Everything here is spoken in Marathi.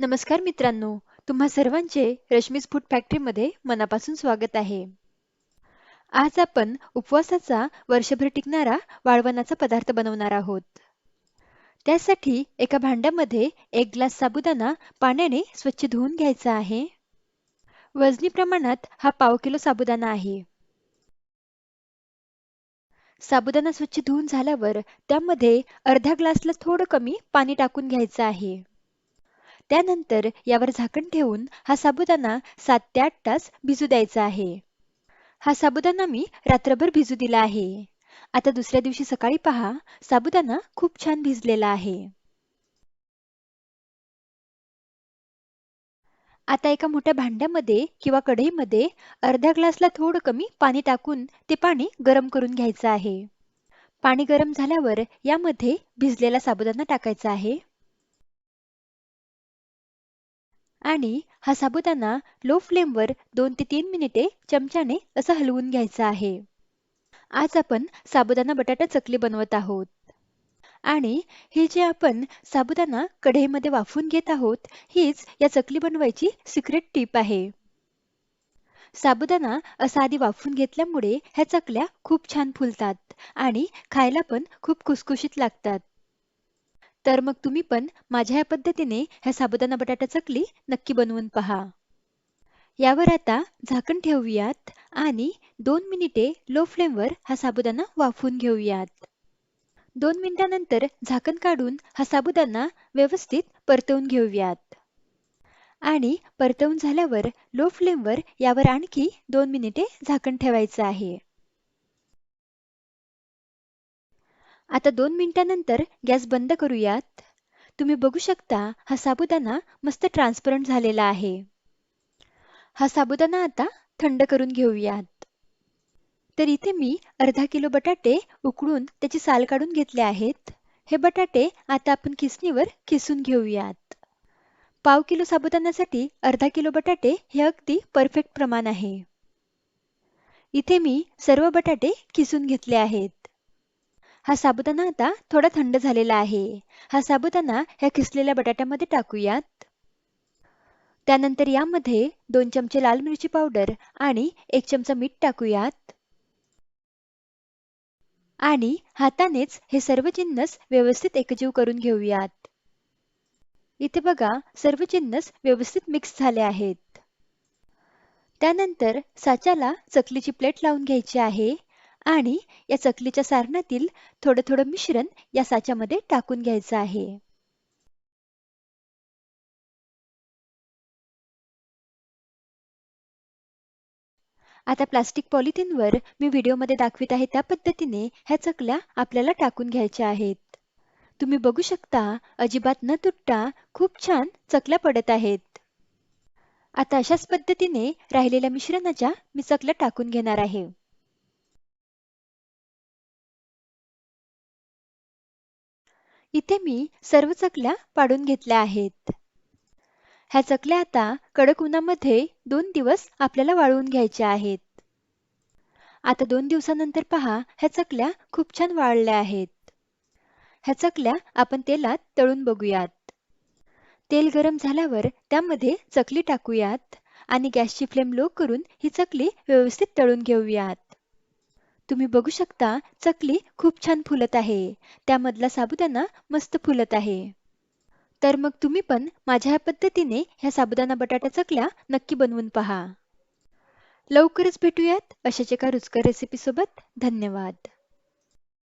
नमस्कार मित्रांनो, तुम्हा सर्वांचे रश्मीज फूड फॅक्टरीमध्ये मनापासून स्वागत आहे. आज आपण उपवासाचा वर्षभर टिकणारा वाळवणाचा पदार्थ बनवणार आहोत. त्यासाठी एका भांड्यामध्ये 1 ग्लास साबुदाणा पाण्याने स्वच्छ धुवून घ्यायचा आहे. वजनी प्रमाणात हा पाव किलो साबुदाणा आहे. साबुदाणा स्वच्छ धुवून झाल्यावर त्यामध्ये अर्धा ग्लासला थोडं कमी पाणी टाकून घ्यायचं आहे. त्यानंतर यावर झाकण ठेवून हा साबुदाणा 7 ते 8 तास भिजू द्यायचा आहे. हा साबुदाणा मी रात्रभर भिजू दिला आहे. आता दुसऱ्या दिवशी सकाळी पहा, साबुदाणा खूप छान भिजलेला आहे. आता एका मोठ्या भांड्यामध्ये किंवा कढईमध्ये अर्ध्या ग्लासला थोडं कमी पाणी टाकून ते पाणी गरम करून घ्यायचं आहे. पाणी गरम झाल्यावर यामध्ये भिजलेला साबुदाणा टाकायचा आहे. आणि हा साबुदाणा लो फ्लेमवर 2 ते 3 मिनिटे चमच्याने असं हलवून घ्यायचा आहे. आज आपण साबुदाणा बटाटा चकली बनवत आहोत. आणि हे जे आपण साबुदाणा कढईमध्ये वाफवून घेत आहोत, हीच या चकली बनवायची सिक्रेट टीप आहे. साबुदाणा असा आधी वाफवून घेतल्यामुळे ह्या चकल्या खूप छान फुलतात आणि खायला पण खूप खुसखुशीत लागतात. तर मग तुम्ही पण माझ्या या पद्धतीने ह्या साबुदाणा बटाटा चकली नक्की बनवून पहा. यावर आता झाकण ठेवूयात आणि 2 मिनिटे लो फ्लेमवर हा साबुदाणा वाफवून घेऊयात. 2 मिनिटांनंतर झाकण काढून हा साबुदाणा व्यवस्थित परतवून घेऊयात. आणि परतवून झाल्यावर लो फ्लेमवर यावर आणखी 2 मिनिटे झाकण ठेवायचं आहे. आता 2 मिनिटांनंतर गॅस बंद करूयात. तुम्ही बघू शकता हा साबुदाणा मस्त ट्रान्सपरंट झालेला आहे. हा साबुदाणा आता थंड करून घेऊयात. तर इथे मी अर्धा किलो बटाटे उकडून त्याची साल काढून घेतले आहेत. हे बटाटे आता आपण खिसणीवर खिसून घेऊयात. पाव किलो साबुदाण्यासाठी अर्धा किलो बटाटे हे अगदी परफेक्ट प्रमाण आहे. इथे मी सर्व बटाटे खिसून घेतले आहेत. हा साबुदाणा आता थोडा थंड झालेला आहे. हा साबुदाणा ह्या खिसलेल्या बटाट्यामध्ये टाकूयात. त्यानंतर यामध्ये 2 चमचे लाल मिरची पावडर आणि 1 चमचा मीठ टाकूयात. आणि हातानेच हे सर्व जिन्नस व्यवस्थित एकजीव करून घेऊयात. इथे बघा सर्व जिन्नस व्यवस्थित मिक्स झाले आहेत. त्यानंतर साच्याला चकलीची प्लेट लावून घ्यायची आहे आणि या चकलीच्या सारणातील थोडं थोडं मिश्रण या साच्यामध्ये टाकून घ्यायचं आहे. आता प्लास्टिक पॉलिथिनवर मी व्हिडिओमध्ये दाखवित आहे त्या पद्धतीने ह्या चकल्या आपल्याला टाकून घ्यायच्या आहेत. तुम्ही बघू शकता अजिबात न तुटता खूप छान चकल्या पडत आहेत. आता अशाच पद्धतीने राहिलेल्या मिश्रणाच्या मी चकल्या टाकून घेणार आहे. इथे मी सर्व चकल्या पाडून घेतल्या आहेत. ह्या चकल्या आता कडक उन्हामध्ये 2 दिवस आपल्याला वाळवून घ्यायच्या आहेत. आता 2 दिवसानंतर पहा ह्या चकल्या खूप छान वाळल्या आहेत. ह्या चकल्या आपण तेलात तळून बघूयात. तेल गरम झाल्यावर त्यामध्ये चकली टाकूयात आणि गॅसची फ्लेम लो करून ही चकली व्यवस्थित तळून घेऊयात. तुम्ही बघू शकता चकली खूप छान फुलत आहे. त्यामधला साबुदाणा मस्त फुलत आहे. तर मग तुम्ही पण माझ्या ह्या पद्धतीने ह्या साबुदाणा बटाटा चकल्या नक्की बनवून पहा. लवकरच भेटूयात अशाच एका रुचकर रेसिपीसोबत. धन्यवाद.